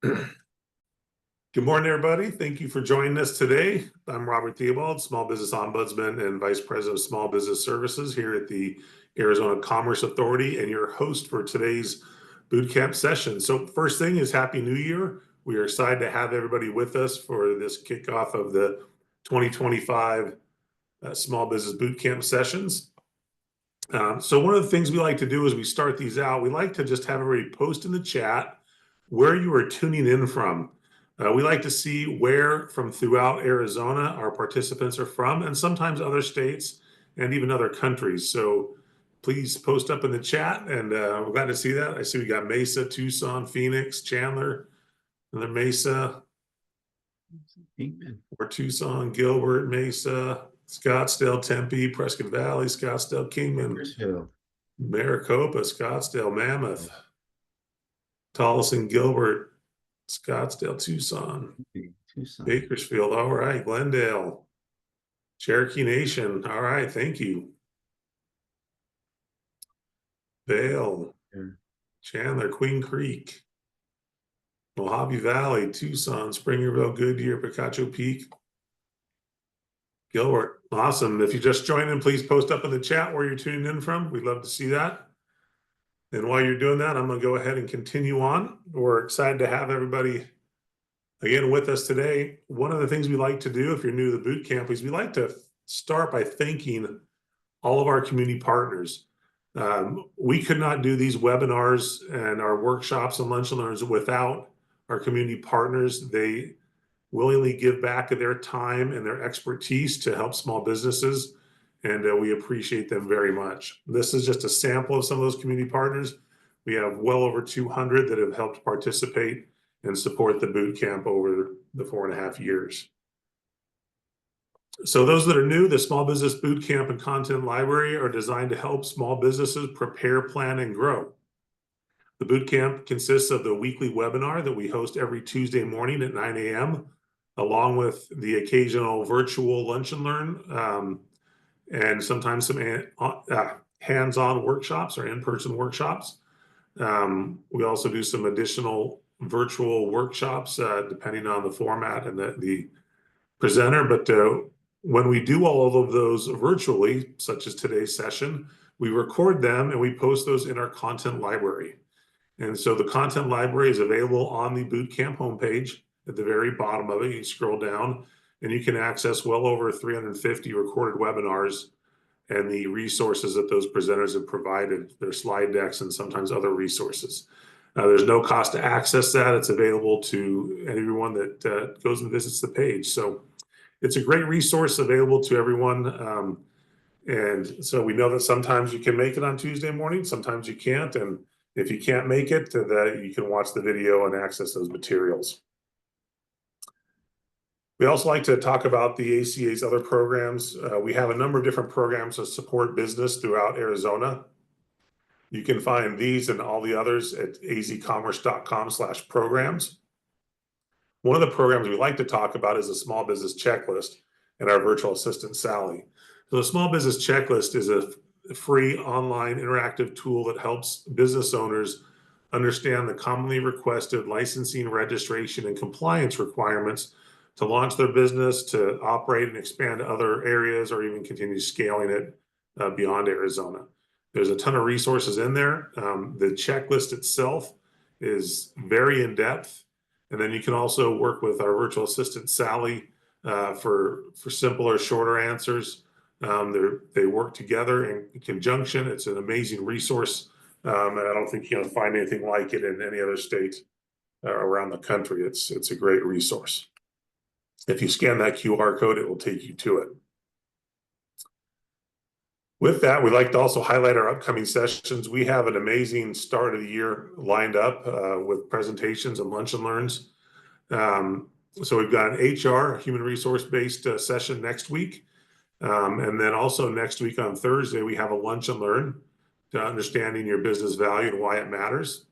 Good morning, everybody. Thank you for joining us today. I'm Robert Theobald, Small Business Ombudsman and Vice President of Small Business Services here at the Arizona Commerce Authority, and your host for today's boot camp session. So first thing is Happy New Year. We are excited to have everybody with us for this kickoff of the 2025 Small Business Boot Camp sessions. So one of the things we like to do as we start these out, we like to just have everybody post in the chat where you are tuning in from. We like to see where from throughout Arizona our participants are from, and sometimes other states and even other countries. So please post up in the chat, and we're glad to see that. I see we got Mesa, Tucson, Phoenix, Chandler, another Mesa, or Tucson, Gilbert, Mesa, Scottsdale, Tempe, Prescott Valley, Scottsdale, Kingman, Maricopa, Scottsdale, Mammoth, Tolleson, Gilbert, Scottsdale, Tucson, Bakersfield. All right, Glendale, Cherokee Nation. All right, thank you. Vail, Chandler, Queen Creek, Mojave Valley, Tucson, Springerville, Goodyear, Picacho Peak, Gilbert. Awesome. If you just joined in, please post up in the chat where you're tuning in from. We'd love to see that. And while you're doing that, I'm going to go ahead and continue on. We're excited to have everybody again with us today. One of the things we like to do, if you're new to the boot camp, is we like to start by thanking all of our community partners. We could not do these webinars and our workshops and lunch and learns without our community partners. They willingly give back of their time and their expertise to help small businesses, and we appreciate them very much. This is just a sample of some of those community partners. We have well over 200 that have helped participate and support the boot camp over the 4.5 years. So those that are new, the Small Business Boot Camp and Content Library are designed to help small businesses prepare, plan, and grow. The boot camp consists of the weekly webinar that we host every Tuesday morning at 9 a.m., along with the occasional virtual lunch and learn, and sometimes some hands-on workshops or in-person workshops. We also do some additional virtual workshops depending on the format and the presenter. But when we do all of those virtually, such as today's session, we record them and we post those in our content library. And so the content library is available on the bootcamp homepage. At the very bottom of it, you scroll down and you can access well over 350 recorded webinars and the resources that those presenters have provided, their slide decks and sometimes other resources. There's no cost to access that. It's available to everyone that goes and visits the page. So it's a great resource available to everyone. And so we know that sometimes you can make it on Tuesday morning, sometimes you can't. And if you can't make it, you can watch the video and access those materials. We also like to talk about the ACA's other programs. We have a number of different programs that support business throughout Arizona. You can find these and all the others at azcommerce.com/programs. One of the programs we like to talk about is a small business checklist and our virtual assistant, Sally. So the small business checklist is a free online interactive tool that helps business owners understand the commonly requested licensing, registration, and compliance requirements to launch their business, to operate and expand to other areas, or even continue scaling it beyond Arizona. There's a ton of resources in there. The checklist itself is very in-depth. And then you can also work with our virtual assistant, Sally, for simpler, shorter answers. They work together in conjunction. It's an amazing resource. And I don't think you'll find anything like it in any other state around the country. It's a great resource. If you scan that QR code, it will take you to it. With that, we'd like to also highlight our upcoming sessions. We have an amazing start of the year lined up with presentations and lunch and learns. So we've got an HR, human resource-based session next week. And then also next week on Thursday, we have a lunch and learn to understanding your business value and why it matters.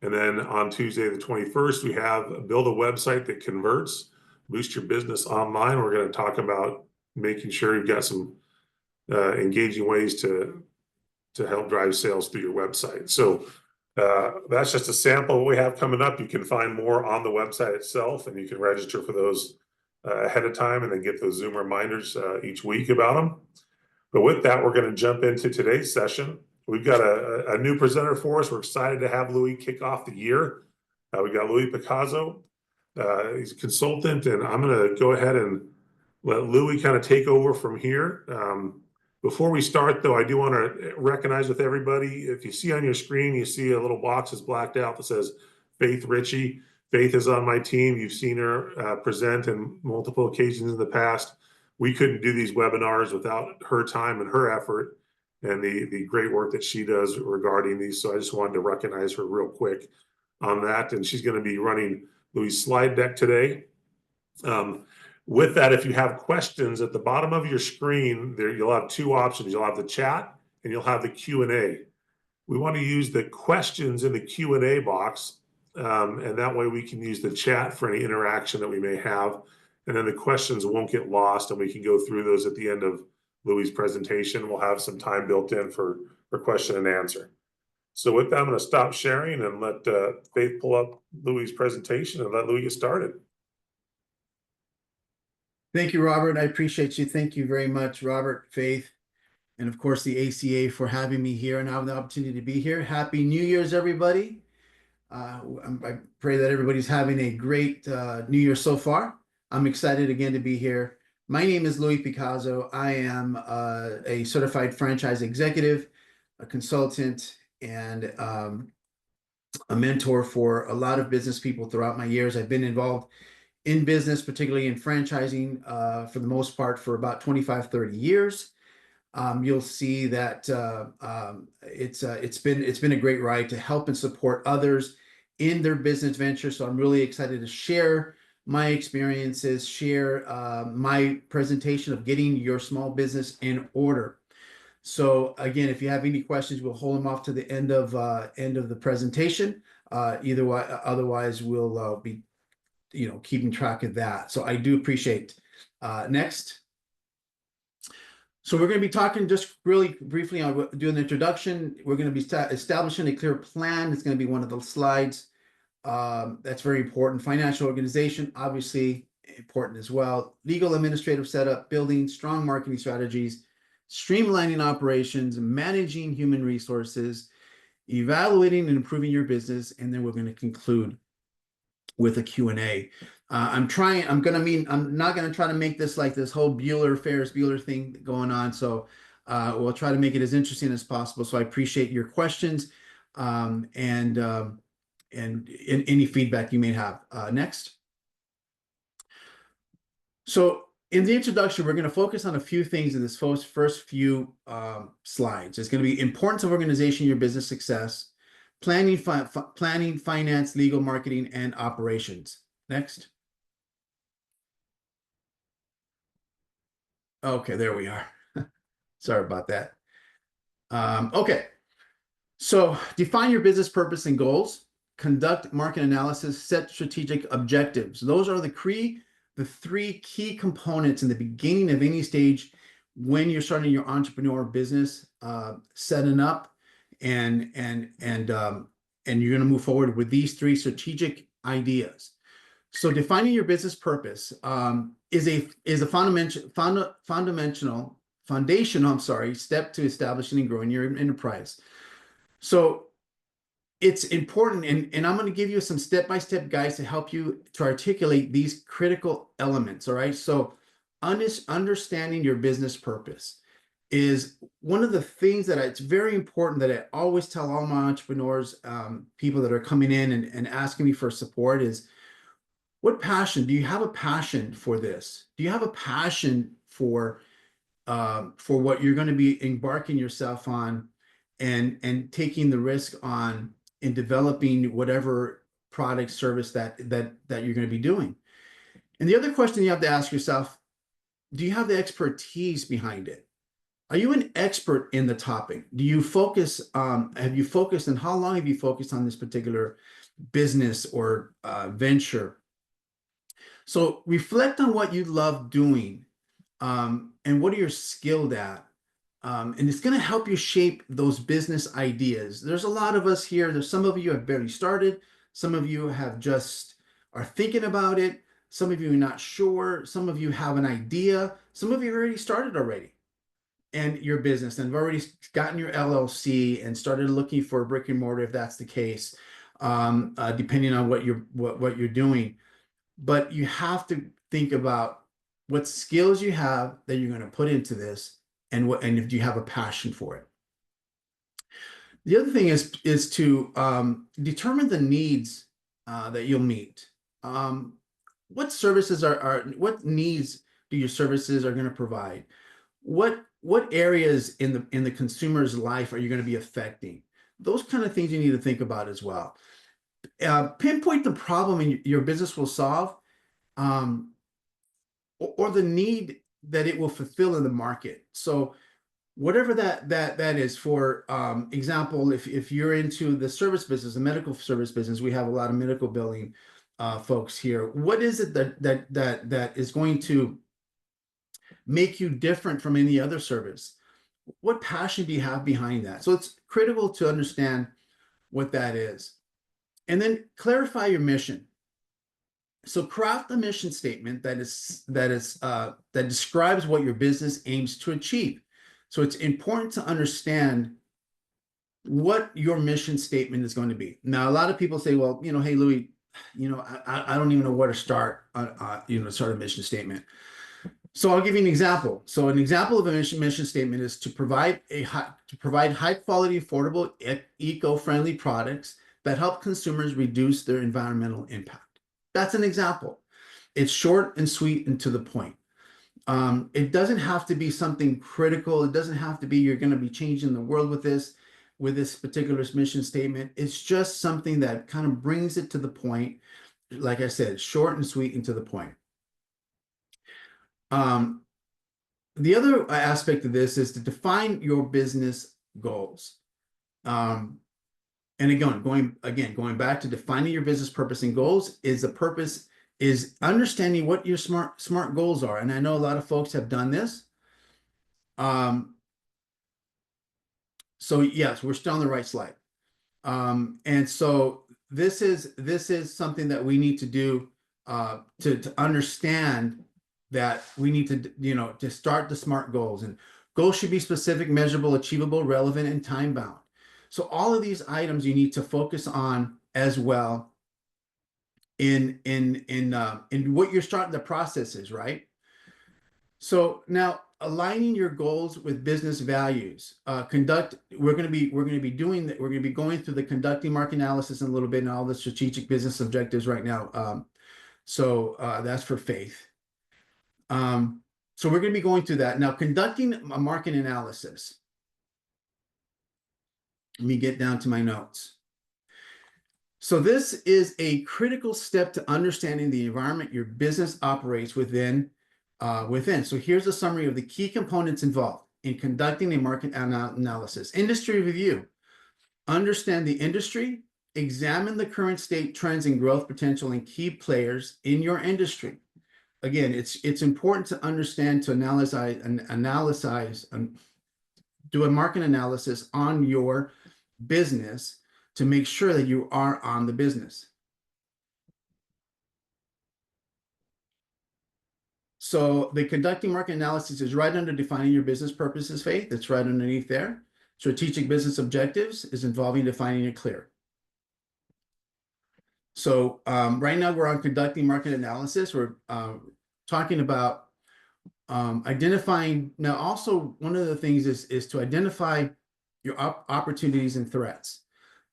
And then on Tuesday, the 21st, we have build a website that converts, boost your business online. We're going to talk about making sure you've got some engaging ways to help drive sales through your website. So That's just a sample of what we have coming up. You can find more on the website itself, and you can register for those ahead of time and then get those Zoom reminders each week about them. But with that, we're going to jump into today's session. We've got a new presenter for us. We're excited to have Louis kick off the year. We got Louis Picasso. He's a consultant, and I'm going to go ahead and let Louis kind of take over from here. Before we start, though, I do want to recognize with everybody, if you see on your screen, you see a little box that's blacked out that says Faith Ritchie. Faith is on my team. You've seen her present in multiple occasions in the past. We couldn't do these webinars without her time and her effort and the great work that she does regarding these. So I just wanted to recognize her real quick on that. And she's going to be running Louis' slide deck today. With that, if you have questions at the bottom of your screen, there you'll have two options. You'll have the chat and you'll have the Q&A. We want to use the questions in the Q&A box, and that way we can use the chat for any interaction that we may have. And then the questions won't get lost, and we can go through those at the end of Louis' presentation. We'll have some time built in for question and answer. So with that, I'm going to stop sharing and let Faith pull up Louis' presentation and let Louis get started. Thank you, Robert. I appreciate you. Thank you very much, Robert, Faith, and of course the ACA for having me here and having the opportunity to be here. Happy New Year's, everybody. I pray that everybody's having a great New Year so far. I'm excited again to be here. My name is Louis Picasso. I am a certified franchise executive, a consultant, and a mentor for a lot of business people throughout my years. I've been involved in business, particularly in franchising, for the most part, for about 25, 30 years. You'll see that it's been a great ride to help and support others in their business venture. So I'm really excited to share my experiences, share my presentation of getting your small business in order. So again, if you have any questions, we'll hold them off to the end of the presentation. Otherwise, we'll be keeping track of that. So I do appreciate. Next. So we're going to be talking just really briefly on doing the introduction. We're going to be establishing a clear plan. It's going to be one of the slides. That's very important. Financial organization, obviously important as well. Legal administrative setup, building strong marketing strategies, streamlining operations, managing human resources, evaluating and improving your business, and then we're going to conclude with a Q&A. I'm not going to try to make this like this whole Ferris Bueller thing going on. So we'll try to make it as interesting as possible. So I appreciate your questions and any feedback you may have. Next. So in the introduction, we're going to focus on a few things in this first few slides. It's going to be importance of organization, your business success, planning, finance, legal, marketing, and operations. Next. Okay, there we are. Sorry about that. Okay, so define your business purpose and goals, conduct market analysis, set strategic objectives. Those are the three key components in the beginning of any stage when you're starting your entrepreneur business, setting up, and you're going to move forward with these three strategic ideas. So defining your business purpose is a foundational step to establishing and growing your enterprise. So it's important, and I'm going to give you some step-by-step guides to help you to articulate these critical elements. All right. So understanding your business purpose is one of the things that it's very important that I always tell all my entrepreneurs, people that are coming in and asking me for support is, what passion? Do you have a passion for this? Do you have a passion for what you're going to be embarking yourself on and taking the risk on in developing whatever product, service that you're going to be doing? And the other question you have to ask yourself, do you have the expertise behind it? Are you an expert in the topic? Do you focus, have you focused, and how long have you focused on this particular business or venture? So reflect on what you love doing, and what are you skilled at, and it's going to help you shape those business ideas. There's a lot of us here. There's some of you have barely started. Some of you have just are thinking about it. Some of you are not sure. Some of you have an idea. Some of you already started already and your business and have already gotten your LLC and started looking for a brick and mortar if that's the case, depending on what you're doing. But you have to think about what skills you have that you're going to put into this, and if you have a passion for it. The other thing is to determine the needs that you'll meet. What services what needs do your services are going to provide? What areas in the consumer's life are you going to be affecting? Those kind of things you need to think about as well. Pinpoint the problem your business will solve, or the need that it will fulfill in the market. So whatever that is. For example, if you're into the service business, the medical service business, we have a lot of medical billing folks here. What is it that is going to make you different from any other service? What passion do you have behind that? So it's critical to understand what that is. And then clarify your mission. So craft a mission statement that describes what your business aims to achieve. So it's important to understand what your mission statement is going to be. Now, a lot of people say, well, hey, Louis, I don't even know where to start, start a mission statement. So I'll give you an example. So an example of a mission statement is to provide high quality, affordable, eco-friendly products that help consumers reduce their environmental impact. That's an example. It's short and sweet and to the point. It doesn't have to be something critical. It doesn't have to be you're going to be changing the world with this particular mission statement. It's just something that kind of brings it to the point. Like I said, short and sweet and to the point. The other aspect of this is to define your business goals. And again, going back to defining your business purpose and goals, is the purpose is understanding what your smart goals are. And I know a lot of folks have done this. So yes, we're still on the right slide. And so this is something that we need to do to understand that we need to start the SMART goals. And goals should be specific, measurable, achievable, relevant, and time bound. So all of these items you need to focus on as well in what you're starting the process is, right? So now aligning your goals with business values. We're going to be doing that. We're going to be going through the conducting market analysis in a little bit and all the strategic business objectives right now. So that's for Faith. So we're going to be going through that. Now, conducting a market analysis. Let me get down to my notes. So this is a critical step to understanding the environment your business operates within. So here's a summary of the key components involved in conducting a market analysis. Industry review. Understand the industry. Examine the current state, trends, and growth potential and key players in your industry. Again, it's important to understand, to analyze, do a market analysis on your business to make sure that you are on the business. So the conducting market analysis is right under defining your business purposes, Faith. It's right underneath there. Strategic business objectives is involving defining it clear. So right now we're on conducting market analysis. We're talking about identifying. Now, also one of the things is to identify your opportunities and threats.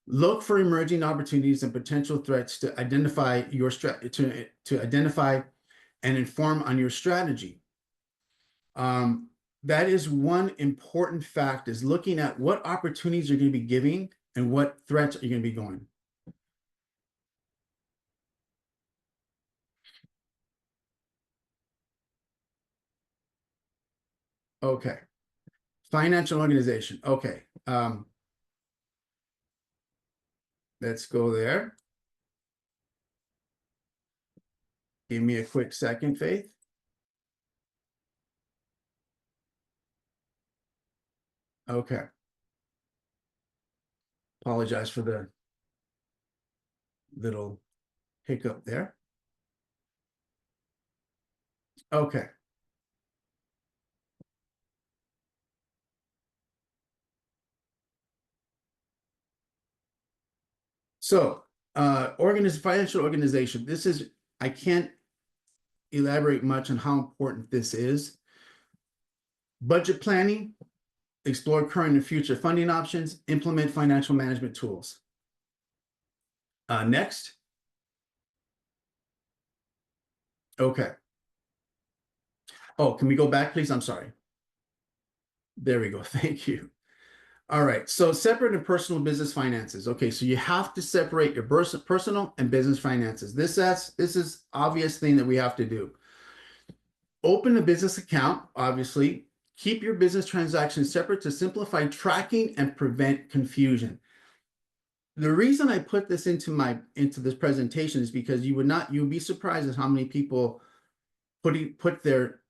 Look for emerging opportunities and potential threats to identify to identify and inform on your strategy. That is one important fact, is looking at what opportunities you're going to be giving and what threats are you going to be going. Okay. Financial organization. Okay. Let's go there. Give me a quick second, Faith. Okay. Apologize for the little hiccup there. Okay. So, financial organization. This is, I can't elaborate much on how important this is. Budget planning, explore current and future funding options, implement financial management tools. Next. Okay. Oh, can we go back, please? I'm sorry. There we go. Thank you. All right. So separate and personal business finances. Okay. So you have to separate your personal and business finances. This is obvious thing that we have to do. Open a business account, obviously. Keep your business transactions separate to simplify tracking and prevent confusion. The reason I put this into this presentation is because you'd be surprised at how many people put their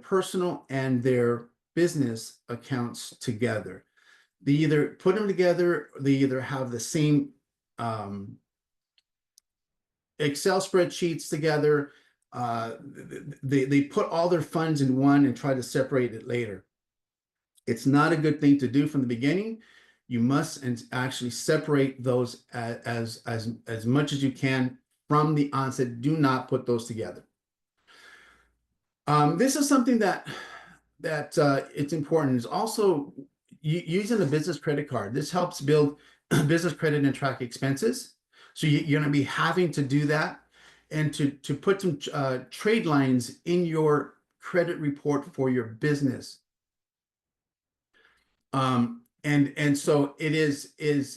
personal and their business accounts together. They either put them together, they either have the same Excel spreadsheets together. They put all their funds in one and try to separate it later. It's not a good thing to do from the beginning. You must actually separate those as much as you can from the onset. Do not put those together. This is something that it's important. Is also using a business credit card. This helps build business credit and track expenses. So you're going to be having to do that, and to put some trade lines in your credit report for your business. And so it's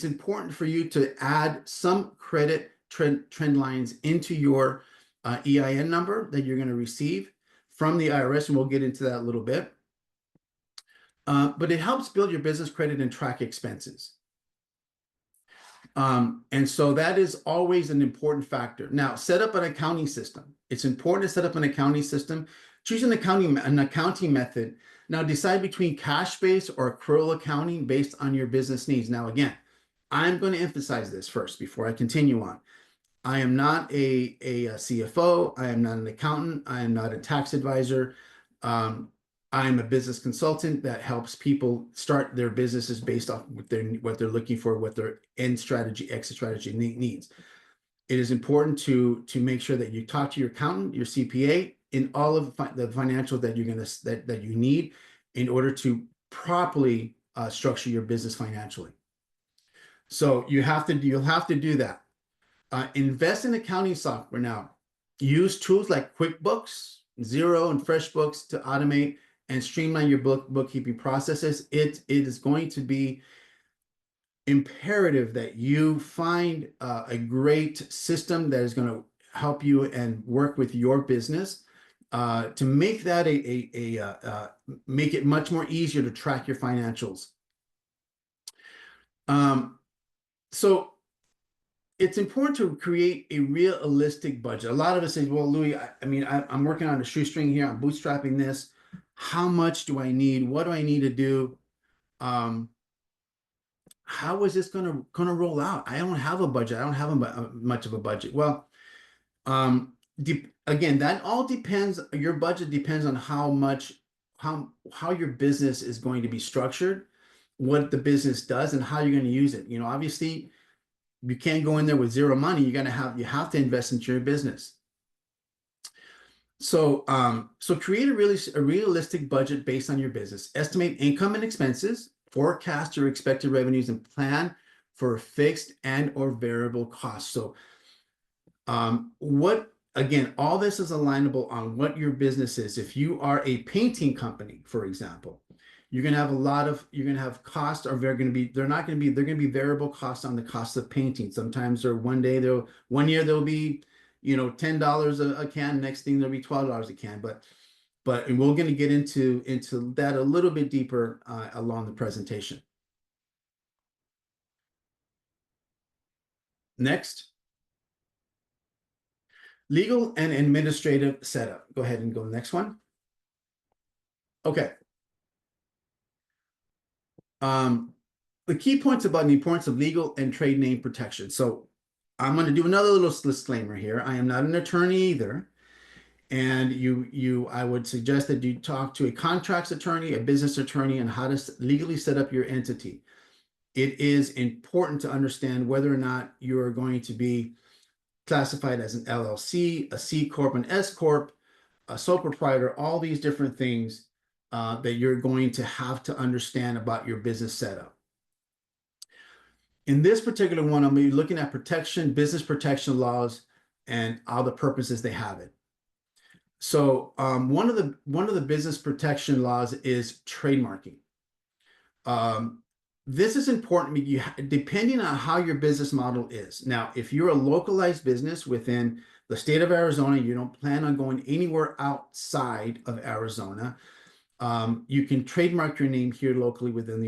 important for you to add some credit trend lines into your EIN number that you're going to receive from the IRS, and we'll get into that a little bit. But it helps build your business credit and track expenses. And so that is always an important factor. Now, set up an accounting system. It's important to set up an accounting system. Choose an accounting method. Now, decide between cash-based or accrual accounting based on your business needs. Now, again, I'm going to emphasize this first before I continue on. I am not a CFO. I am not an accountant. I am not a tax advisor. I'm a business consultant that helps people start their businesses based off what they're looking for, what their end strategy, exit strategy needs. It is important to make sure that you talk to your accountant, your CPA, in all of the financials that you need in order to properly structure your business financially. So you'll have to do that. Invest in accounting software now. Use tools like QuickBooks, Xero, and FreshBooks to automate and streamline your bookkeeping processes. It is going to be imperative that you find a great system that is going to help you and work with your business to make that make it much more easier to track your financials. So it's important to create a realistic budget. A lot of us say, well, Louis, I'm working on a shoestring here. I'm bootstrapping this. How much do I need? What do I need to do? How is this going to roll out? I don't have a budget. I don't have much of a budget. Well, again, that all depends. Your budget depends on how your business is going to be structured, what the business does, and how you're going to use it. Obviously, you can't go in there with zero money. You have to invest into your business. So create a realistic budget based on your business. Estimate income and expenses, forecast your expected revenues, and plan for fixed and or variable costs. So again, all this is alignable on what your business is. If you are a painting company, for example, you're going to have costs they're going to be variable costs on the cost of painting. Sometimes one year there'll be, $10 a can. Next thing there'll be $12 a can. But we're going to get into that a little bit deeper along the presentation. Next, legal and administrative setup. Go ahead and go to the next one. Okay. The key points about the importance of legal and trade name protection. So I'm going to do another little disclaimer here. I am not an attorney either. And I would suggest that you talk to a contracts attorney, a business attorney, on how to legally set up your entity. It is important to understand whether or not you are going to be classified as an LLC, a C Corp, an S Corp, a sole proprietor, all these different things that you're going to have to understand about your business setup. In this particular one, I'm going to be looking at protection, business protection laws, and all the purposes they have it. So one of the business protection laws is trademarking. This is important depending on how your business model is. Now, if you're a localized business within the state of Arizona, you don't plan on going anywhere outside of Arizona, you can trademark your name here locally within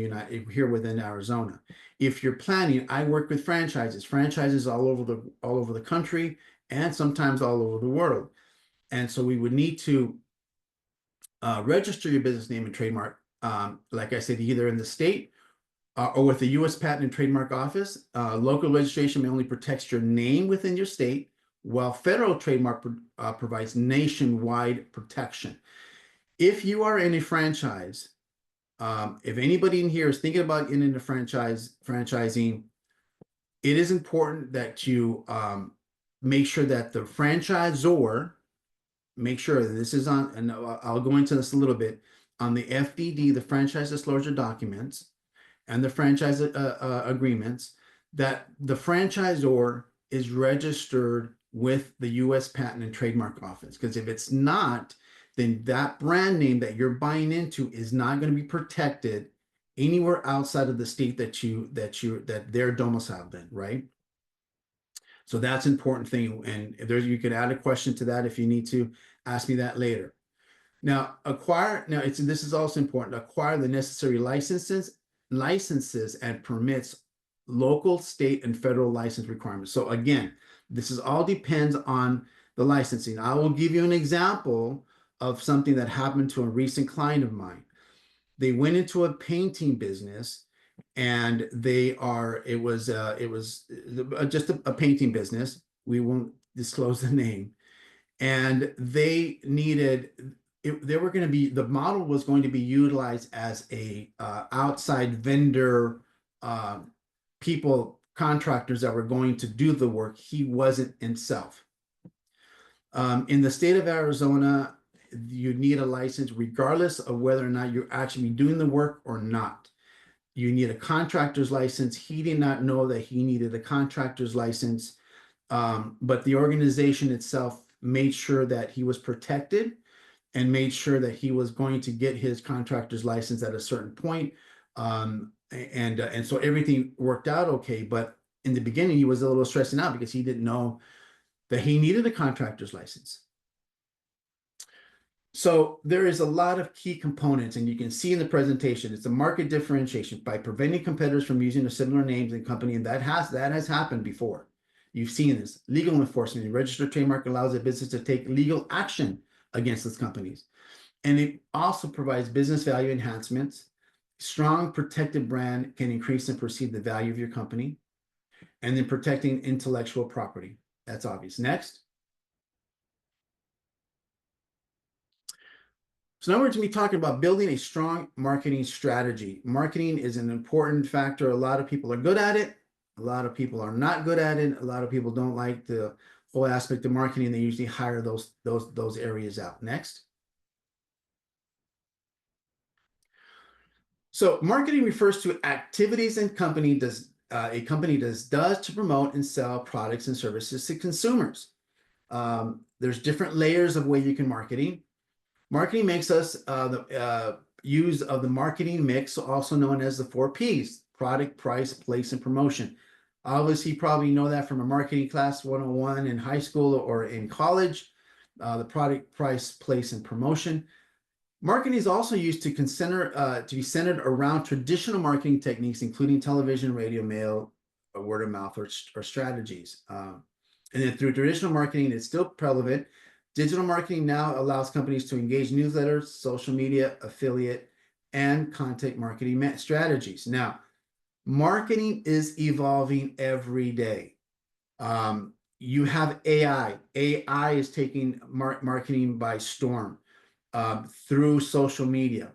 within Arizona. If you're planning, I work with franchises all over the country and sometimes all over the world. And so we would need to register your business name and trademark, like I said, either in the state or with the U.S. Patent and Trademark Office. Local registration may only protect your name within your state, while federal trademark provides nationwide protection. If you are in a franchise, if anybody in here is thinking about getting into franchising, it is important that you make sure that the franchisor, make sure that this is on, and I'll go into this a little bit, on the FDD, the franchise disclosure documents, and the franchise agreements, that the franchisor is registered with the U.S. Patent and Trademark Office. Because if it's not, then that brand name that you're buying into is not going to be protected anywhere outside of the state that they're domiciled in, right? So that's an important thing. And you can add a question to that if you need to ask me that later. Now, this is also important. Acquire the necessary licenses and permits, local, state, and federal license requirements. So again, this is all depends on the licensing. I will give you an example of something that happened to a recent client of mine. They went into a painting business, and it was just a painting business. We won't disclose the name. And they needed, the model was going to be utilized as a outside vendor, contractors that were going to do the work. He wasn't himself. In the state of Arizona, you need a license regardless of whether or not you're actually doing the work or not. You need a contractor's license. He did not know that he needed a contractor's license, but the organization itself made sure that he was protected and made sure that he was going to get his contractor's license at a certain point. And so everything worked out okay. But in the beginning, he was a little stressing out because he didn't know that he needed a contractor's license. So there is a lot of key components, and you can see in the presentation, it's a market differentiation by preventing competitors from using a similar names and company, and that has happened before. You've seen this. Legal enforcement. The registered trademark allows a business to take legal action against those companies. And it also provides business value enhancements. Strong protected brand can increase and perceive the value of your company. And then protecting intellectual property. That's obvious. Next. So now we're going to be talking about building a strong marketing strategy. Marketing is an important factor. A lot of people are good at it. A lot of people are not good at it. A lot of people don't like the whole aspect of marketing. They usually hire those areas out. Next. So marketing refers to activities a company does to promote and sell products and services to consumers. There's different layers of way you can marketing. Marketing makes us use of the marketing mix, also known as the 4 Ps: product, price, place, and promotion. Obviously, you probably know that from a marketing class 101 in high school or in college, the product, price, place, and promotion. Marketing is also used to be centered around traditional marketing techniques, including television, radio, mail, word of mouth, or strategies. And then through traditional marketing, it's still relevant. Digital marketing now allows companies to engage newsletters, social media, affiliate, and content marketing strategies. Now, marketing is evolving every day. You have AI. AI is taking marketing by storm through social media.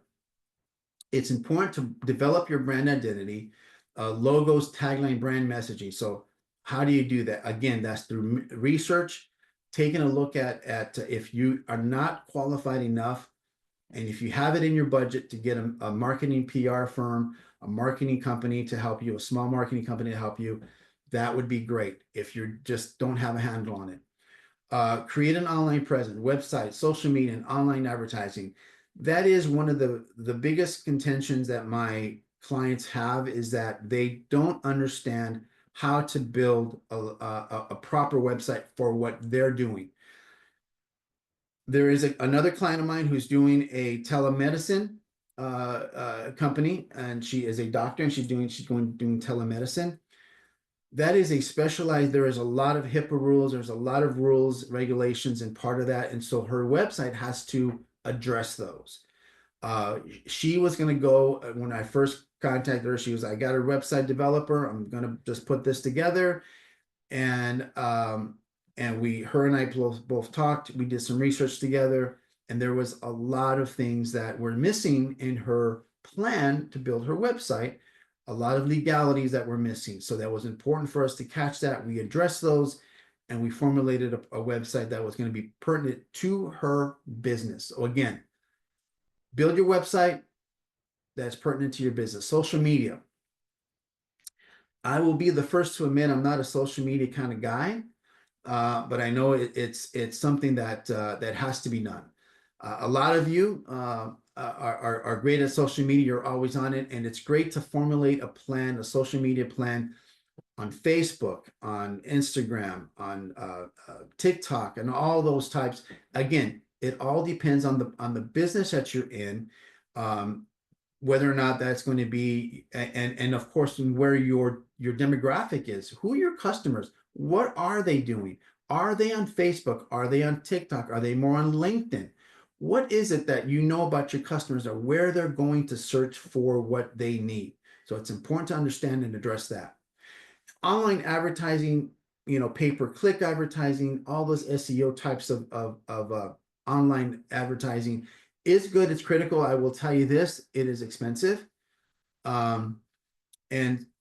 It's important to develop your brand identity, logos, tagline, brand messaging. So how do you do that? Again, that's through research, taking a look at if you are not qualified enough, and if you have it in your budget to get a marketing PR firm, a marketing company to help you, a small marketing company to help you, that would be great if you just don't have a handle on it. Create an online presence, website, social media, and online advertising. That is one of the biggest contentions that my clients have, is that they don't understand how to build a proper website for what they're doing. There is another client of mine who's doing a telemedicine company, and she is a doctor, and she's doing telemedicine. That is a specialized, there is a lot of HIPAA rules, there's a lot of rules, regulations, and part of that. And so her website has to address those. She was going to go, when I first contacted her, she was, I got a website developer, I'm going to just put this together. And her and I both talked, we did some research together, and there was a lot of things that were missing in her plan to build her website, a lot of legalities that were missing. So that was important for us to catch that. We addressed those, and we formulated a website that was going to be pertinent to her business. So again, build your website that's pertinent to your business. Social media. I will be the first to admit I'm not a social media kind of guy, but I know it's something that that has to be done. A lot of you are great at social media. You're always on it, and it's great to formulate a plan, a social media plan on Facebook, on Instagram, on TikTok, and all those types. Again, it all depends on the business that you're in. Whether or not that's going to be, and of course, where your demographic is, who are your customers, what are they doing? Are they on Facebook? Are they on TikTok? Are they more on LinkedIn? What is it that you know about your customers, or where they're going to search for what they need? So it's important to understand and address that. Online advertising, pay-per-click advertising, all those SEO types of online advertising is good. It's critical. I will tell you this, it is expensive. And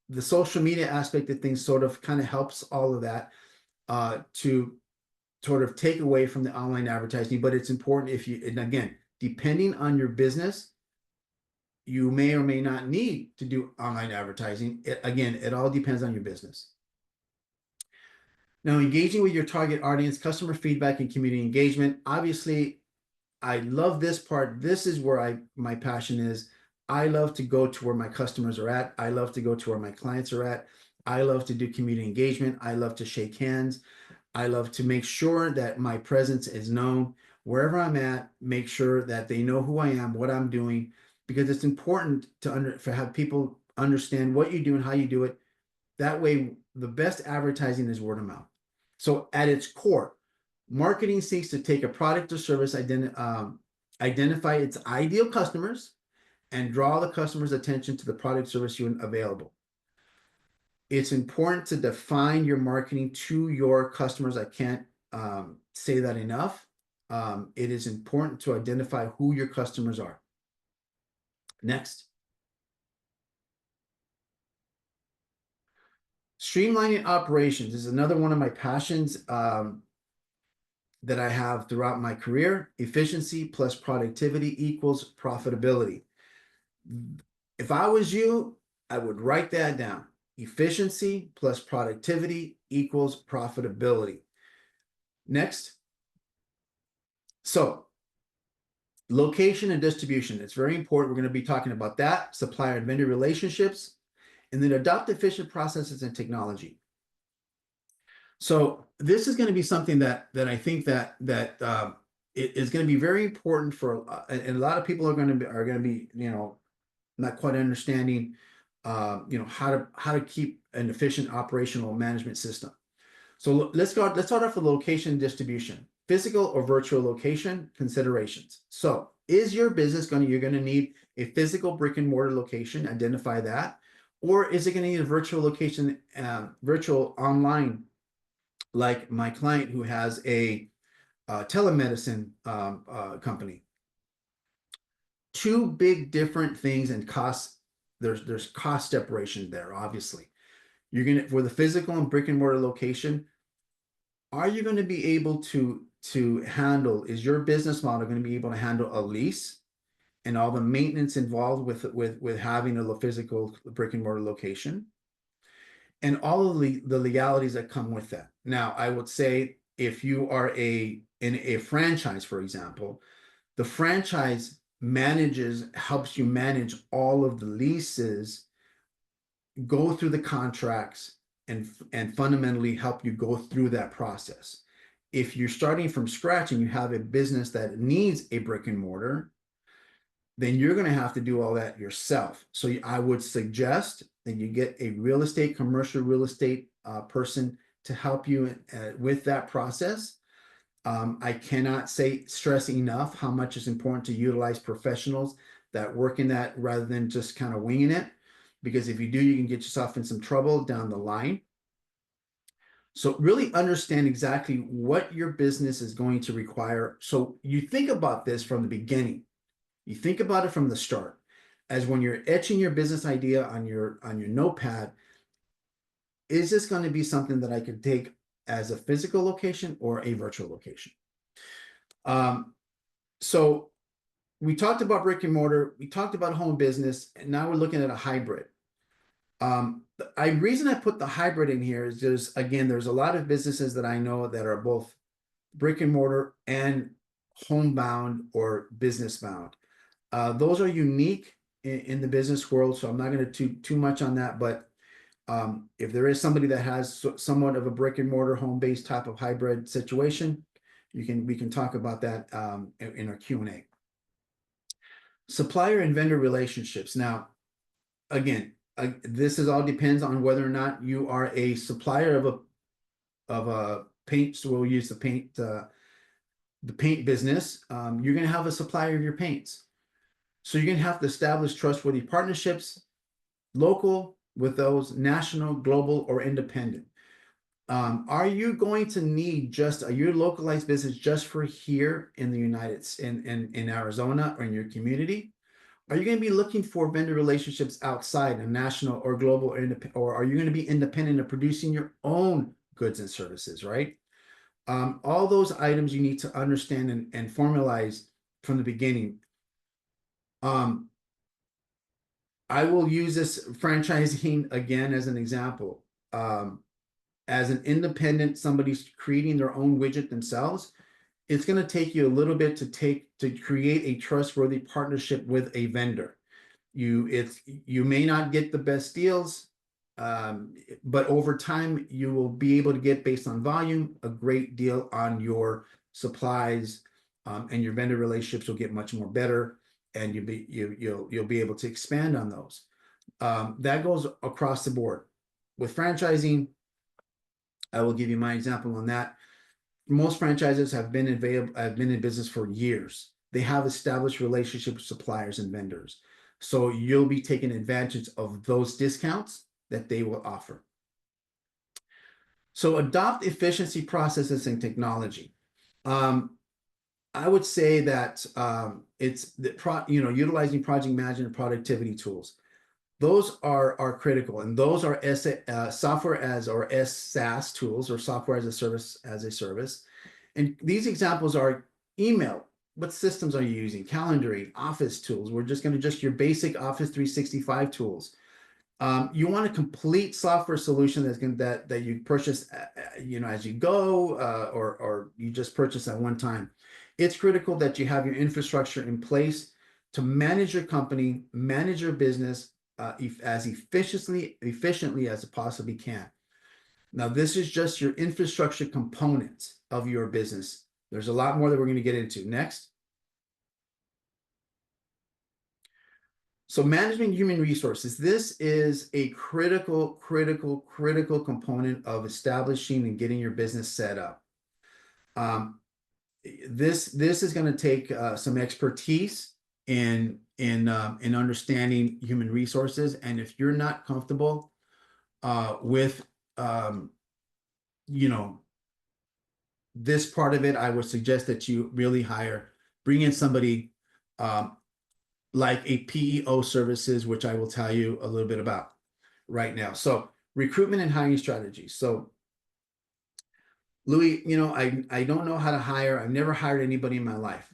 the social media aspect of things sort of kind of helps all of that to sort of take away from the online advertising. But it's important and again, depending on your business, you may or may not need to do online advertising. It all depends on your business. Now, engaging with your target audience, customer feedback, and community engagement. Obviously, I love this part. This is where my passion is. I love to go to where my customers are at. I love to go to where my clients are at. I love to do community engagement. I love to shake hands. I love to make sure that my presence is known wherever I'm at. Make sure that they know who I am, what I'm doing, because it's important to have people understand what you do and how you do it. That way, the best advertising is word of mouth. So at its core, marketing seeks to take a product or service, identify its ideal customers, and draw the customer's attention to the product or service you have available. It's important to define your marketing to your customers. I can't say that enough. It is important to identify who your customers are. Next. Streamlining operations is another one of my passions that I have throughout my career. Efficiency plus productivity equals profitability. If I was you, I would write that down. Efficiency plus productivity equals profitability. Next. So, location and distribution. It's very important. We're going to be talking about that, supplier and vendor relationships, and then adopt efficient processes and technology. So this is going to be something that I think that it is going to be very important for, and a lot of people are going to be not quite understanding how to keep an efficient operational management system. So let's start off with location and distribution. physical or virtual location considerations. So is your business you're going to need a physical brick and mortar location, identify that, or is it going to need a virtual location, virtual online, like my client who has a telemedicine company? Two big different things, and costs. There's cost separation there, obviously. You're gonna, for the physical and brick and mortar location, are you going to be able to handle, is your business model going to be able to handle a lease and all the maintenance involved with having a physical brick and mortar location, and all of the legalities that come with that? Now, I would say if you are in a franchise, for example, the franchise helps you manage all of the leases, go through the contracts, and fundamentally help you go through that process. If you're starting from scratch and you have a business that needs a brick and mortar, then you're going to have to do all that yourself. So I would suggest that you get a commercial real estate person to help you with that process. I cannot stress enough how much it's important to utilize professionals that work in that rather than just kind of winging it, because if you do, you can get yourself in some trouble down the line. So really understand exactly what your business is going to require. So you think about this from the beginning. You think about it from the start, as when you're etching your business idea on your notepad. Is this going to be something that I could take as a physical location or a virtual location? So we talked about brick and mortar, we talked about home business, and now we're looking at a hybrid. The reason I put the hybrid in here is there's a lot of businesses that I know that are both brick and mortar and homebound or business bound. Those are unique in the business world, so I'm not going to too much on that. But if there is somebody that has somewhat of a brick and mortar home-based type of hybrid situation, we can talk about that in our Q&A. Supplier and vendor relationships. Now, again, this all depends on whether or not you are a supplier of a paint. So we'll use the paint business. You're going to have a supplier of your paints, so you're going to have to establish trustworthy partnerships, local with those, national, global, or independent. Are you going to need your localized business just for here in the in Arizona or in your community? Are you going to be looking for vendor relationships outside, a national or global, or are you going to be independent of producing your own goods and services, right? All those items you need to understand and formalize from the beginning. I will use this franchising again as an example. As an independent, somebody's creating their own widget themselves, it's going to take you a little bit to create a trustworthy partnership with a vendor. You may not get the best deals, but over time you will be able to get, based on volume, a great deal on your supplies, and your vendor relationships will get much more better, and you'll be able to expand on those. That goes across the board. With franchising, I will give you my example on that. Most franchises have been in business for years. They have established relationships with suppliers and vendors. So you'll be taking advantage of those discounts that they will offer. So adopt efficiency processes and technology. I would say that it's utilizing project management productivity tools. Those are critical, and those are software as, or SaaS tools, or software as a service. And these examples are email. What systems are you using? Calendaring, office tools. We're just going to your basic Office 365 tools. You want a complete software solution that you purchase, as you go, or you just purchase at one time. It's critical that you have your infrastructure in place to manage your company, manage your business as efficiently as it possibly can. Now, this is just your infrastructure components of your business. There's a lot more that we're going to get into next. So managing human resources. This is a critical component of establishing and getting your business set up. this is going to take some expertise in understanding human resources, and if you're not comfortable with you know, this part of it, I would suggest that you really bring in somebody like a PEO services, which I will tell you a little bit about right now. So recruitment and hiring strategies. So Louis, I don't know how to hire. I've never hired anybody in my life.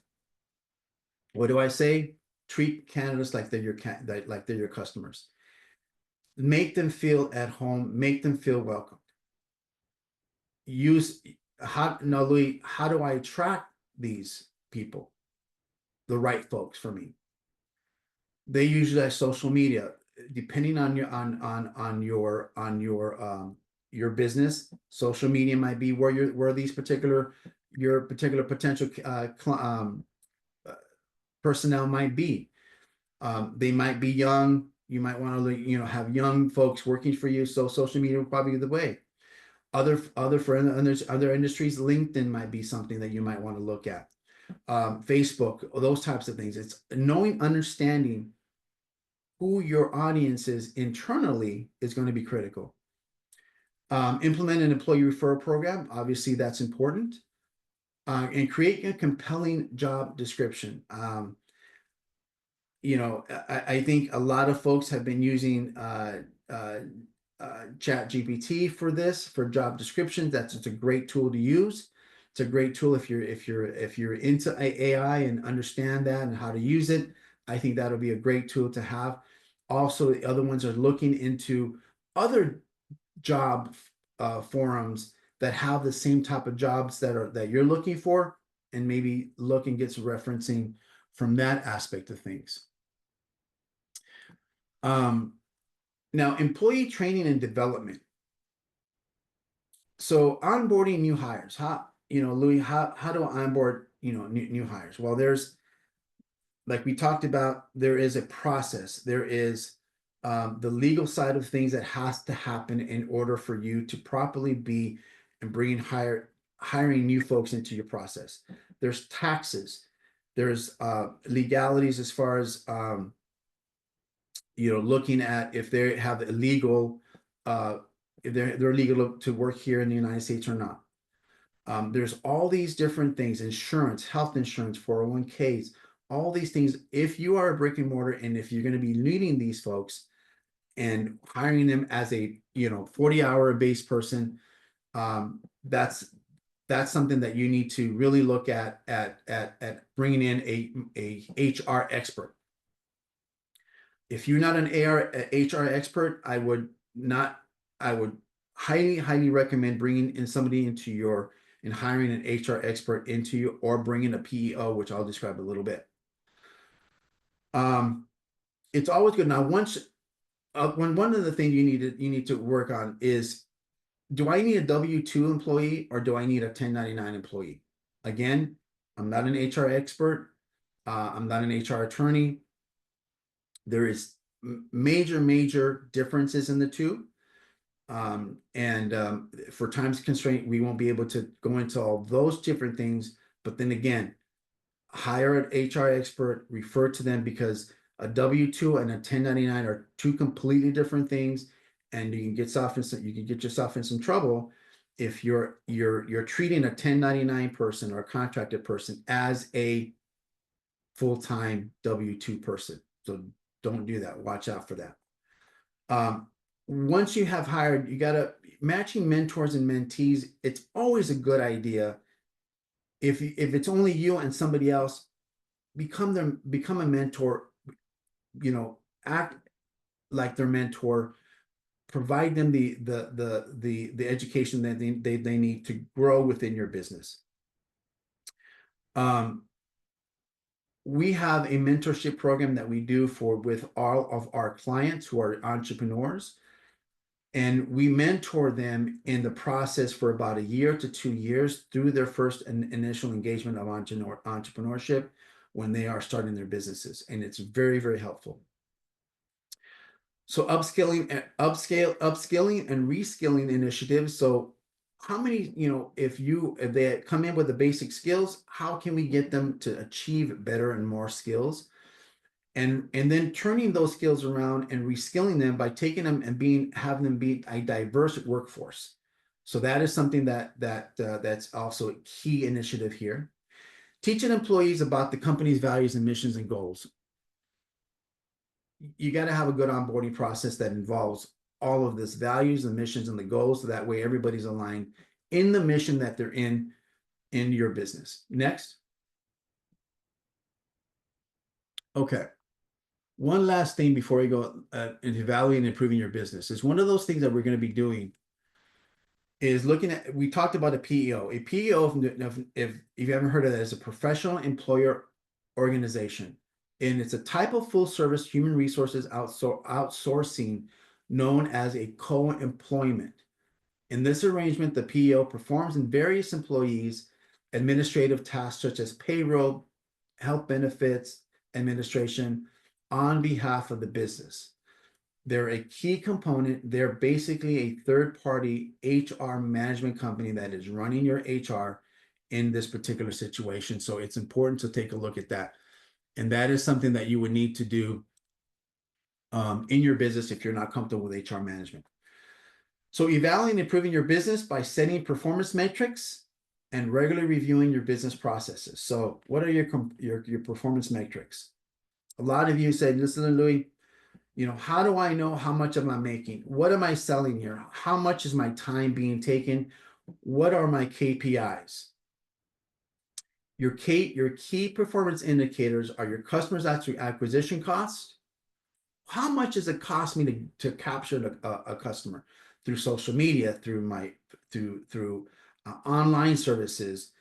What do I say? Treat candidates like they're your customers. Make them feel at home. Make them feel welcome. Now, Louis, how do I attract these people, the right folks for me? They usually have social media, depending on your business. Social media might be where your particular potential personnel might be. They might be young. You might want to have young folks working for you. So social media will probably be the way. Other industries, LinkedIn might be something that you might want to look at. Facebook, those types of things. It's understanding who your audience is internally is going to be critical. Implement an employee referral program. Obviously, that's important. And create a compelling job description. I think a lot of folks have been using Chat GPT for job descriptions. It's a great tool to use. It's a great tool if you're into AI and understand that and how to use it. I think that'll be a great tool to have. Also, the other ones are looking into other job forums that have the same type of jobs that you're looking for, and maybe look and get some referencing from that aspect of things. Now, employee training and development. So onboarding new hires. Louis, how do I onboard, new hires? Well, like we talked about, there is a process. There is the legal side of things that has to happen in order for you to properly be and hiring new folks into your process. There's taxes. There's legalities as far as looking at if they have illegal, if they're legal to work here in the United States or not. There's all these different things: insurance, health insurance, 401ks, all these things. If you are a brick and mortar, and if you're going to be leading these folks and hiring them as a 40-hour base person, that's something that you need to really look at bringing in a HR expert. If you're not an HR expert, I would highly recommend bringing in somebody and hiring an HR expert into you, or bringing a PEO, which I'll describe a little bit. It's always good. Now, one of the things you need to work on is, do I need a W-2 employee or do I need a 1099 employee? Again, I'm not an HR expert. I'm not an HR attorney. There is major differences in the two. For time's constraint, we won't be able to go into all those different things. But then again, hire an HR expert, refer to them, because a W-2 and a 1099 are two completely different things, and you can get yourself in some trouble if you're treating a 1099 person or a contracted person as a full-time W-2 person. So don't do that. Watch out for that. Once you have hired, you gotta matching mentors and mentees. It's always a good idea. If it's only you and somebody else, become a mentor. Act like their mentor. Provide them the education that they need to grow within your business. We have a mentorship program that we do with all of our clients who are entrepreneurs. And we mentor them in the process for about 1 year to 2 years through their first initial engagement of entrepreneurship when they are starting their businesses. And it's very, very helpful. So upskilling and reskilling initiatives. So how many, if they come in with the basic skills, how can we get them to achieve better and more skills? And then turning those skills around and reskilling them by taking them and having them be a diverse workforce. So that is something that's also a key initiative here. Teaching employees about the company's values and missions and goals. You got to have a good onboarding process that involves all of this values, the missions, and the goals, so that way everybody's aligned in the mission that they're in your business. Next. Okay. One last thing before we go into evaluating and improving your business is one of those things that we're going to be doing is looking at, we talked about a PEO. A PEO, if you haven't heard of that, is a professional employer organization. And it's a type of full service human resources outsourcing known as a co-employment. In this arrangement, the PEO performs in various employees administrative tasks such as payroll, health benefits, administration on behalf of the business. They're a key component. They're basically a third-party HR management company that is running your HR in this particular situation. So it's important to take a look at that. And that is something that you would need to do in your business if you're not comfortable with HR management. So evaluating and improving your business by setting performance metrics and regularly reviewing your business processes. So what are your performance metrics? A lot of you said, listen, Louis, how do I know how much am I making? What am I selling here? How much is my time being taken? What are my KPIs? Your key performance indicators are your customers acquisition cost. How much does it cost me to capture a customer through social media, through online services,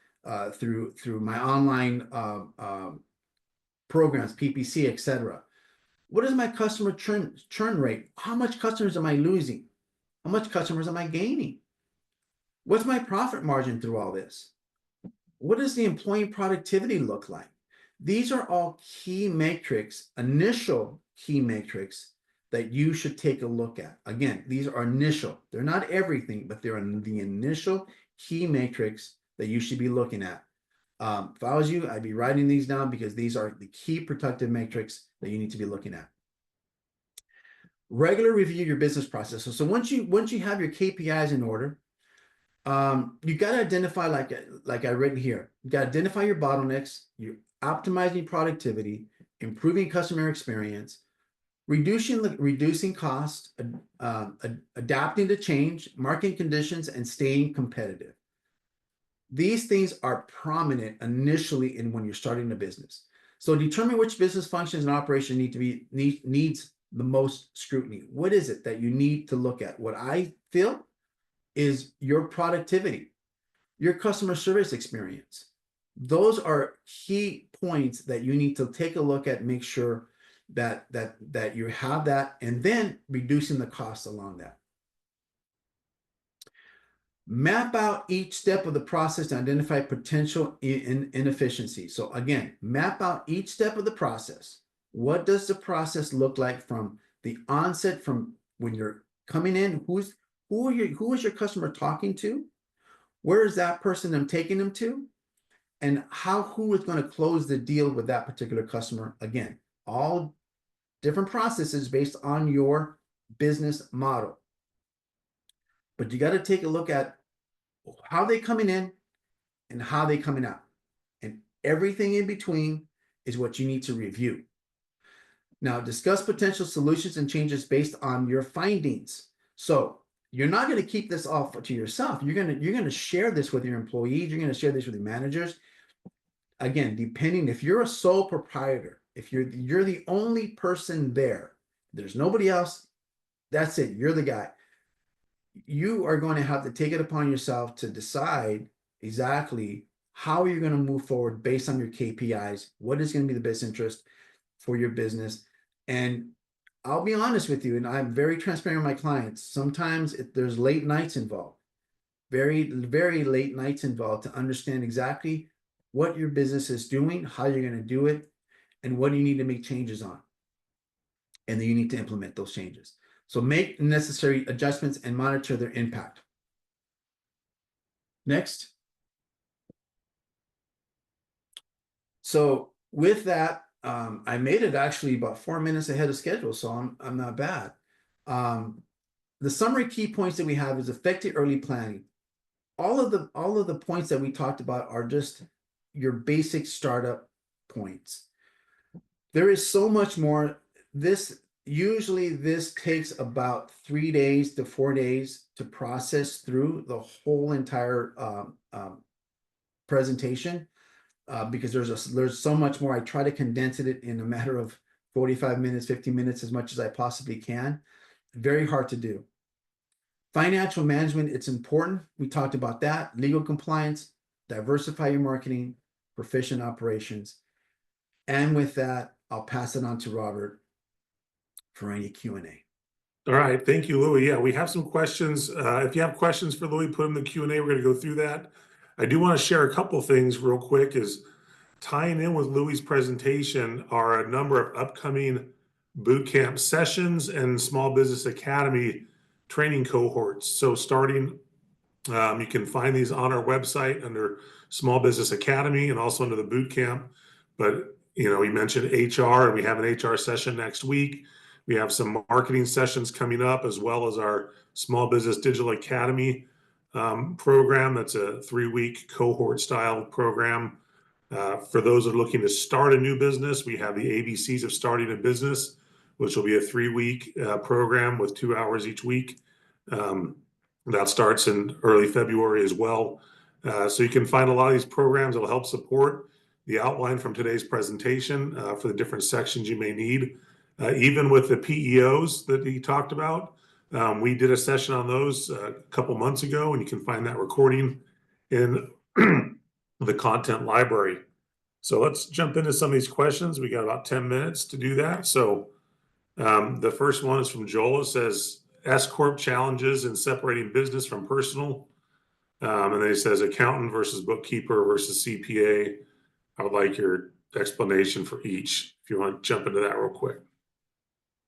through my online programs, PPC, etc. What is my customer churn rate? How much customers am I losing? How much customers am I gaining? What's my profit margin through all this? What does the employee productivity look like? These are all key metrics, initial key metrics that you should take a look at. Again, these are initial. They're not everything, but they're the initial key metrics that you should be looking at. If I was you, I'd be writing these down because these are the key productive metrics that you need to be looking at. Regular review your business process. So once you have your KPIs in order, you got to identify, like I written here, you got to identify your bottlenecks, you're optimizing productivity, improving customer experience, reducing cost, adapting to change, market conditions, and staying competitive. These things are prominent initially when you're starting a business. So determine which business functions and operation needs the most scrutiny. What is it that you need to look at? What I feel is your productivity, your customer service experience. Those are key points that you need to take a look at, make sure that you have that, and then reducing the costs along that. Map out each step of the process to identify potential inefficiencies. So again, map out each step of the process. What does the process look like from the onset, from when you're coming in? Who is your customer talking to? Where is that person I'm taking them to? And who is going to close the deal with that particular customer? Again, all different processes based on your business model. But you got to take a look at how they coming in and how they coming out. And everything in between is what you need to review. Now, discuss potential solutions and changes based on your findings. So you're not going to keep this all to yourself. You're going to share this with your employees. You're going to share this with your managers. Again, depending, if you're a sole proprietor, if you're the only person there, there's nobody else, that's it, you're the guy. You are going to have to take it upon yourself to decide exactly how you're going to move forward based on your KPIs, what is going to be the best interest for your business. And I'll be honest with you, and I'm very transparent with my clients. Sometimes there's late nights involved, very, very late nights involved to understand exactly what your business is doing, how you're going to do it, and what you need to make changes on. And then you need to implement those changes. So make necessary adjustments and monitor their impact. Next. So with that, I made it actually about 4 minutes ahead of schedule, so I'm not bad. The summary key points that we have is effective early planning. All of the points that we talked about are just your basic startup points. There is so much more. Usually this takes about 3 days to 4 days to process through the whole entire presentation, because there's so much more. I try to condense it in a matter of 45 minutes, 50 minutes, as much as I possibly can. Very hard to do. Financial management, it's important. We talked about that. Legal compliance, diversify your marketing, proficient operations. And with that, I'll pass it on to Robert for any Q&A. All right, thank you, Louis. Yeah, we have some questions. If you have questions for Louis, put them in the Q&A. We're going to go through that. I do want to share a couple things real quick. Is tying in with Louis' presentation are a number of upcoming bootcamp sessions and Small Business Academy training cohorts. So starting, you can find these on our website under Small Business Academy and also under the bootcamp. But you know, we mentioned HR, and we have an HR session next week. We have some marketing sessions coming up, as well as our Small Business Digital Academy program. That's a 3-week cohort style program. For those that are looking to start a new business, we have the ABCs of Starting a Business, which will be a 3-week program with 2 hours each week. That starts in early February as well. So you can find a lot of these programs that will help support the outline from today's presentation for the different sections you may need. Even with the PEOs that he talked about, we did a session on those a couple months ago, and you can find that recording in the content library. So let's jump into some of these questions. We got about 10 minutes to do that. So the first one is from Joel. It says, S-Corp challenges in separating business from personal. And then he says, accountant versus bookkeeper versus CPA. I would like your explanation for each, if you want to jump into that real quick.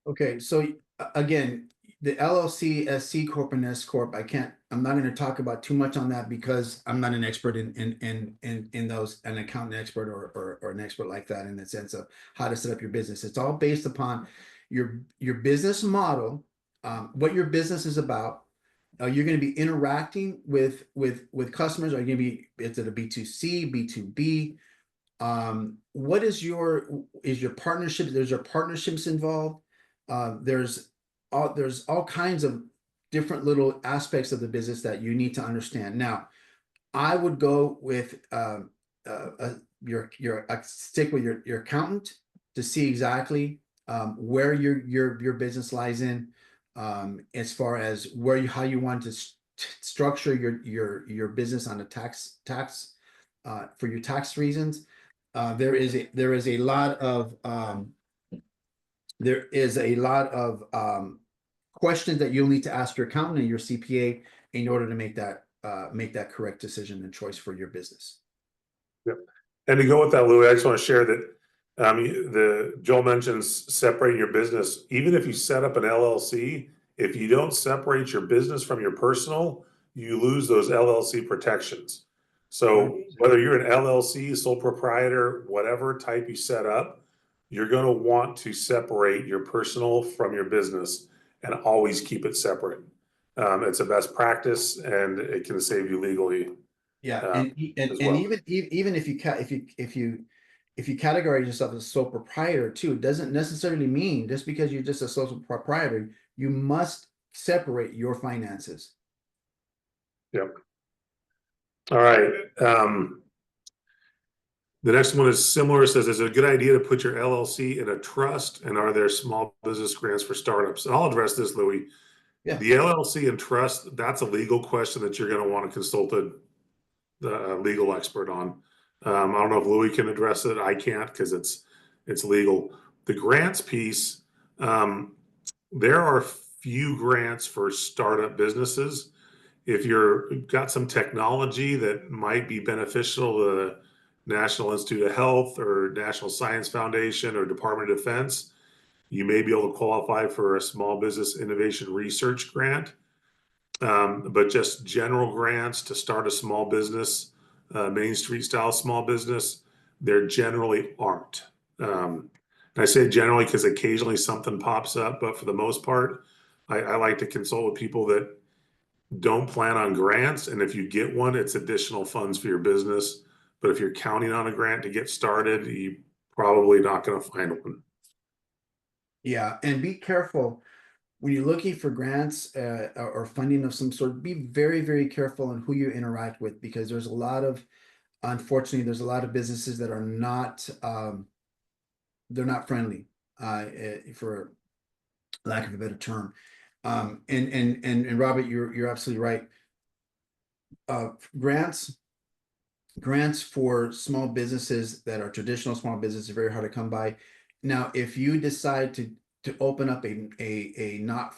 Okay, so again, the LLC, SC Corp, and S Corp, I'm not going to talk about too much on that because I'm not an expert in those, an accountant expert or an expert like that in the sense of how to set up your business. It's all based upon your business model, what your business is about. You're going to be interacting with customers. Are you going to be, is it a B2C, B2B? What is your partnership? There's your partnerships involved. There's all kinds of different little aspects of the business that you need to understand. Now, I would go with stick with your accountant to see exactly where your business lies in, as far as how you want to structure your business on a tax for your tax reasons. There is a lot of questions that you'll need to ask your accountant and your CPA in order to make that correct decision and choice for your business. Yep. And to go with that, Louis, I just want to share that Joel mentions separating your business. Even if you set up an LLC, if you don't separate your business from your personal, you lose those LLC protections. So whether you're an LLC, sole proprietor, whatever type you set up, you're going to want to separate your personal from your business and always keep it separate. It's a best practice, and it can save you legally. Yeah, and even if you categorize yourself as a sole proprietor too, it doesn't necessarily mean just because you're just a sole proprietor, you must separate your finances. Yep. All right. The next one is similar. It says, is it a good idea to put your LLC in a trust, and are there small business grants for startups? And I'll address this, Louis. Yeah. The LLC and trust, that's a legal question that you're going to want to consult a legal expert on. I don't know if Louis can address it. I can't because it's legal. The grants piece, there are few grants for startup businesses. If you've got some technology that might be beneficial to the National Institute of Health or National Science Foundation or Department of Defense, you may be able to qualify for a Small Business Innovation Research Grant. but just general grants to start a small business, Main Street style small business, there generally aren't. And I say generally because occasionally something pops up, but for the most part, I like to consult with people that don't plan on grants. And if you get one, it's additional funds for your business. But if you're counting on a grant to get started, you're probably not going to find one. Yeah, and be careful when you're looking for grants or funding of some sort. Be very, very careful on who you interact with, because there's a lot of, unfortunately, there's a lot of businesses that are not they're not friendly, for lack of a better term. And Robert, you're absolutely right. Grants for small businesses that are traditional small businesses are very hard to come by. Now, if you decide to open up a not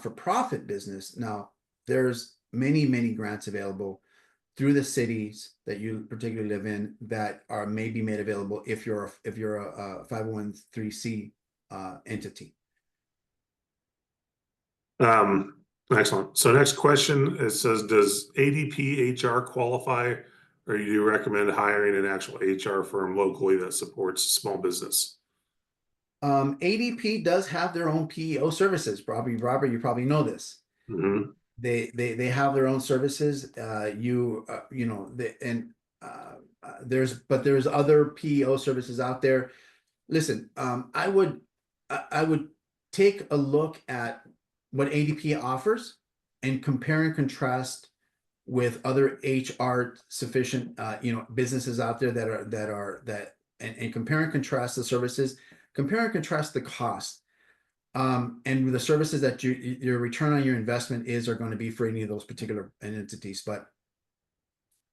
for profit business, now there's many grants available through the cities that you particularly live in that are maybe made available if you're a 501(c) entity. Excellent. So next question, it says, does ADP HR qualify, or do you recommend hiring an actual HR firm locally that supports small business? ADP does have their own PEO services. Robert, you probably know this. Mhm. They have their own services. There's other PEO services out there. Listen, I would take a look at what ADP offers and compare and contrast with other HR sufficient businesses out there and compare and contrast the services, compare and contrast the cost, and the services that your return on your investment are going to be for any of those particular entities. But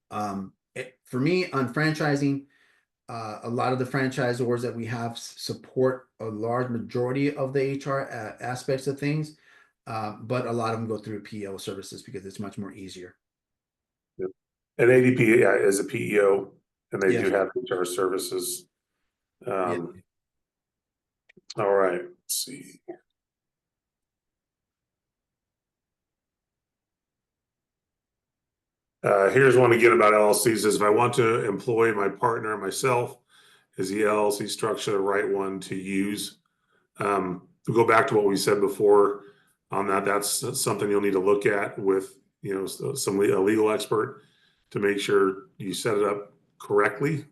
for me, on franchising, a lot of the franchisors that we have support a large majority of the HR aspects of things, but a lot of them go through PEO services because it's much more easier. Yep. And ADP, yeah, is a PEO, and they do Yes. have HR services. Yeah. All right, let's see. Here's one again about LLCs. Says, if I want to employ my partner myself, is the LLC structure the right one to use? To go back to what we said before on that, that's something you'll need to look at with a legal expert to make sure you set it up correctly.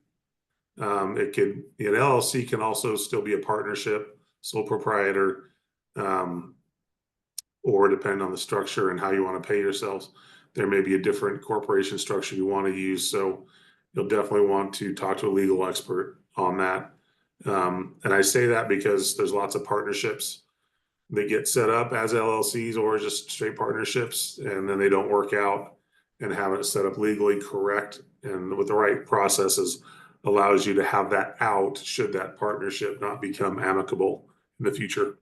An LLC can also still be a partnership, sole proprietor, or depend on the structure and how you want to pay yourselves. There may be a different corporation structure you want to use. So you'll definitely want to talk to a legal expert on that. And I say that because there's lots of partnerships that get set up as LLCs or just straight partnerships, and then they don't work out, and having it set up legally correct and with the right processes allows you to have that out should that partnership not become amicable in the future.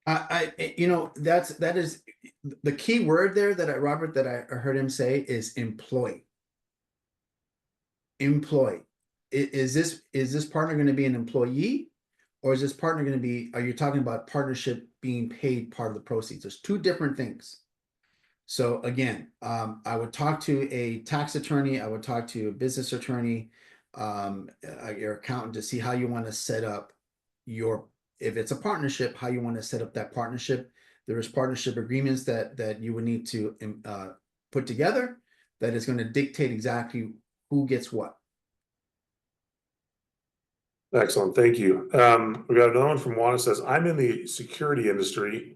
That is the key word there Robert, that I heard him say is employee. Is this partner going to be an employee, or is this partner going to be, are you talking about partnership being paid part of the proceeds? There's two different things. So again, I would talk to a tax attorney, I would talk to a business attorney, your accountant, to see how you want to set up if it's a partnership, how you want to set up that partnership. There is partnership agreements that you would need to put together that is going to dictate exactly who gets what. Excellent, thank you. We got another one from Juan that says, I'm in the security industry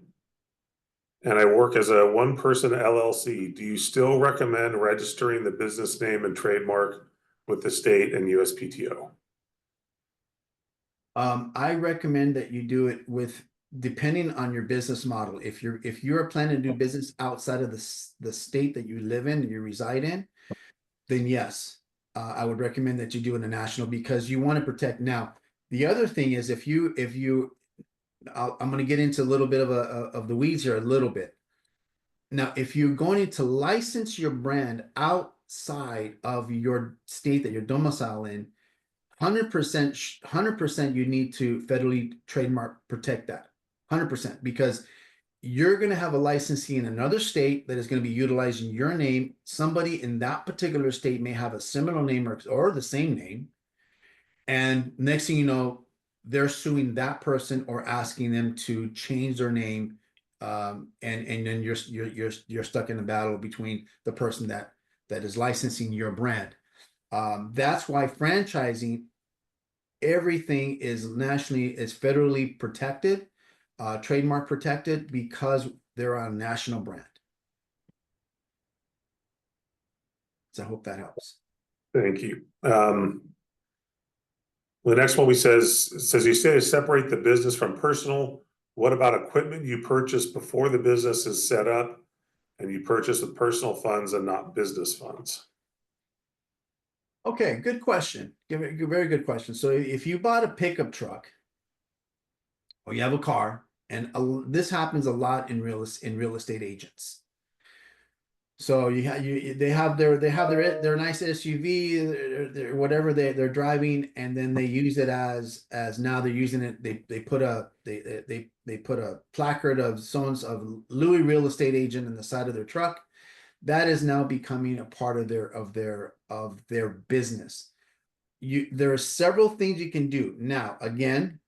and I work as a one-person LLC. Do you still recommend registering the business name and trademark with the state and USPTO? I recommend that you do it depending on your business model. If you're planning to do business outside of the state that you live in, you reside in, then yes, I would recommend that you do it a national, because you want to protect. Now, the other thing is if you I'm going to get into a little bit of the weeds here a little bit. Now, if you're going to license your brand outside of your state that you're domiciled in, 100% you need to federally trademark protect that 100%, because you're going to have a licensee in another state that is going to be utilizing your name. Somebody in that particular state may have a similar name or the same name. And next thing you know, they're suing that person or asking them to change their name. And then you're stuck in a battle between the person that is licensing your brand. That's why franchising, everything is federally protected, trademark protected, because they're on a national brand. So I hope that helps. Thank you. The next one says you say to separate the business from personal. What about equipment you purchase before the business is set up and you purchase with personal funds and not business funds? Okay, good question. Very good question. So if you bought a pickup truck or you have a car, and this happens a lot in real estate agents. So they have their nice SUV, whatever they're driving, and then they use it as now they're using it. They put a placard of Louis real estate agent in the side of their truck. That is now becoming a part of their business. There are several things you can do. Now, again,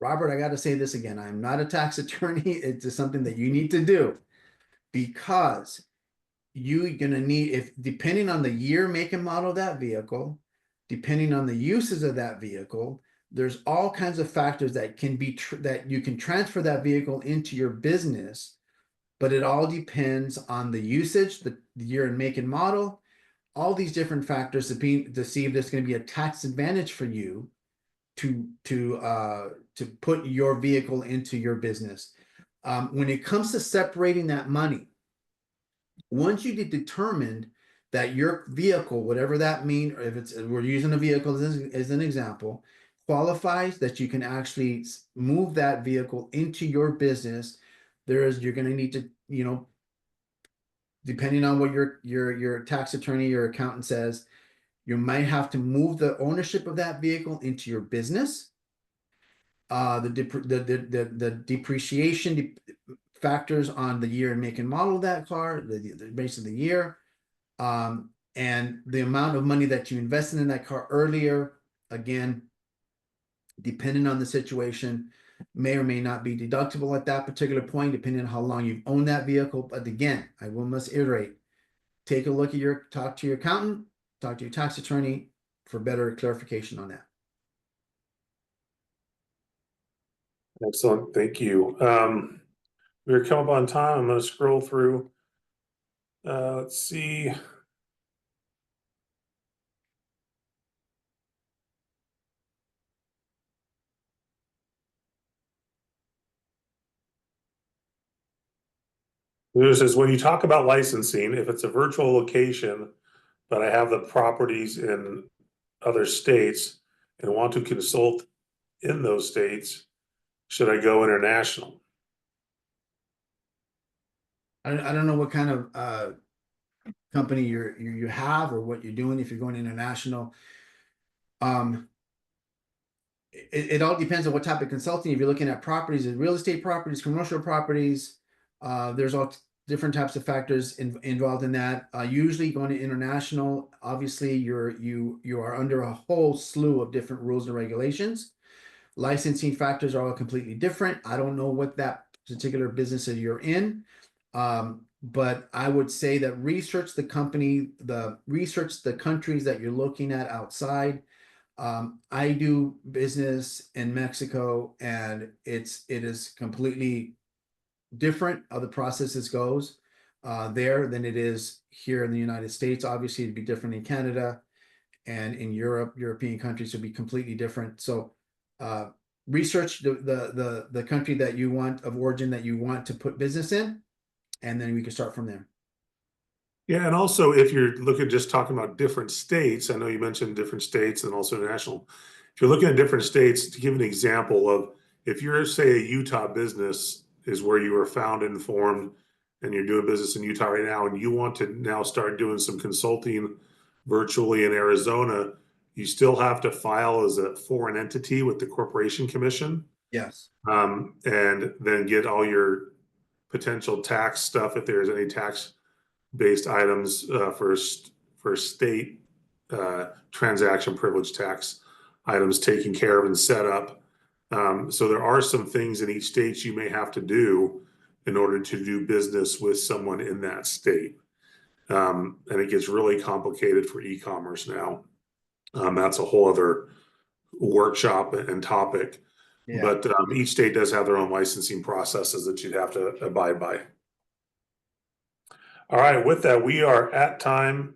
Robert, I got to say this again. I'm not a tax attorney. It's just something that you need to do, because you're going to need, depending on the year, make, and model of that vehicle, depending on the uses of that vehicle, there's all kinds of factors that can be that you can transfer that vehicle into your business, but it all depends on the usage, the year and make and model, all these different factors to see if there's going to be a tax advantage for you to put your vehicle into your business. When it comes to separating that money, once you determined that your vehicle, whatever that means, or if we're using a vehicle as an example, qualifies that you can actually move that vehicle into your business, you're going to need to, depending on what your tax attorney, your accountant says, you might have to move the ownership of that vehicle into your business. The depreciation factors on the year and make and model of that car, the base of the year, and the amount of money that you invested in that car earlier, again, depending on the situation, may or may not be deductible at that particular point, depending on how long you've owned that vehicle. But again, I must iterate, take a look at talk to your accountant, talk to your tax attorney for better clarification on that. Excellent, thank you. We're coming up on time. I'm going to scroll through. Let's see. This is when you talk about licensing, if it's a virtual location, but I have the properties in other states and want to consult in those states, should I go international? I don't know what kind of company you have or what you're doing if you're going international. It all depends on what type of consulting. If you're looking at properties, real estate properties, commercial properties, there's all different types of factors involved in that. Usually going to international, obviously you are under a whole slew of different rules and regulations. Licensing factors are all completely different. I don't know what that particular business that you're in. But I would say that research the company, research the countries that you're looking at outside. I do business in Mexico, and it is completely different how the processes goes there than it is here in the United States. Obviously, it'd be different in Canada, and in European countries would be completely different. So research the country that you want of origin that you want to put business in, and then we can start from there. Yeah, and also if you're looking just talking about different states, I know you mentioned different states and also international. If you're looking at different states, to give an example of, if you're, say, a Utah business is where you were founded and formed, and you're doing business in Utah right now, and you want to now start doing some consulting virtually in Arizona, you still have to file as a foreign entity with the Corporation Commission. Yes. And then get all your potential tax stuff if there's any tax-based items for state transaction privilege tax items taken care of and set up. So there are some things in each state you may have to do in order to do business with someone in that state. And it gets really complicated for e-commerce now. That's a whole other workshop and topic. Yeah. But each state does have their own licensing processes that you'd have to abide by. All right, with that, we are at time.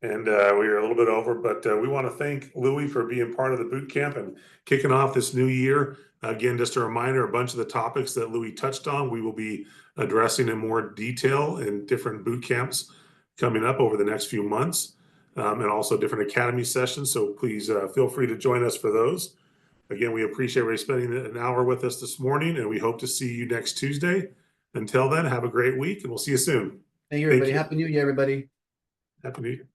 And we are a little bit over, but we want to thank Louis for being part of the boot camp and kicking off this new year. Again, just a reminder, a bunch of the topics that Louis touched on, we will be addressing in more detail in different boot camps coming up over the next few months, and also different academy sessions. So please feel free to join us for those. Again, we appreciate everybody spending an hour with us this morning, and we hope to see you next Tuesday. Until then, have a great week, and we'll see you soon. Thank you, everybody. Thank you. Happy New Year, everybody. Happy New Year.